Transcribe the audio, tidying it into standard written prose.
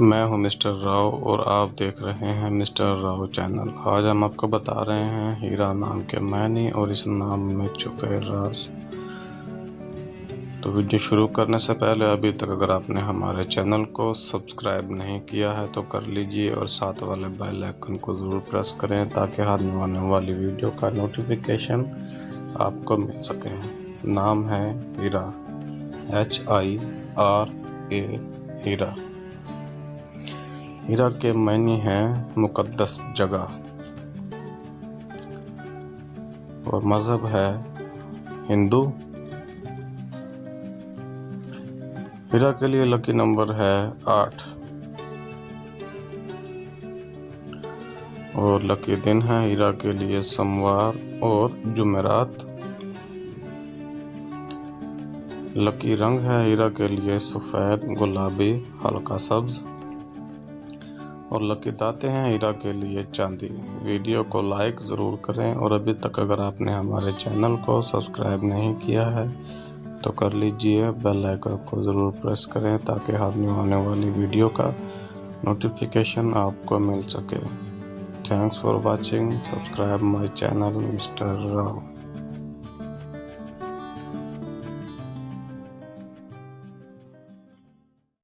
मैं हूं मिस्टर राव और आप देख रहे हैं मिस्टर राव चैनल। आज हम आपको बता रहे हैं हीरा नाम के मायने और इस नाम में छुपे राज। तो वीडियो शुरू करने से पहले अभी तक अगर आपने हमारे चैनल को सब्सक्राइब नहीं किया है तो कर लीजिए और साथ वाले बेल आइकन को ज़रूर प्रेस करें ताकि आने वाली वीडियो का नोटिफिकेशन आपको मिल सके। नाम है हीरा, HIRA, हीरा। हीरा के मायने हैं मुकद्दस जगह और मज़हब है हिंदू। हीरा के लिए लकी नंबर है 8 और लकी दिन है हीरा के लिए सोमवार और जुमेरात। लकी रंग है हीरा के लिए सफ़ेद, गुलाबी, हल्का सब्ज और लकी दाते हैं हीरा के लिए चांदी। वीडियो को लाइक ज़रूर करें और अभी तक अगर आपने हमारे चैनल को सब्सक्राइब नहीं किया है तो कर लीजिए, बेल आइकन को ज़रूर प्रेस करें ताकि आने वाली वीडियो का नोटिफिकेशन आपको मिल सके। Thanks for watching, subscribe my channel mister Rao.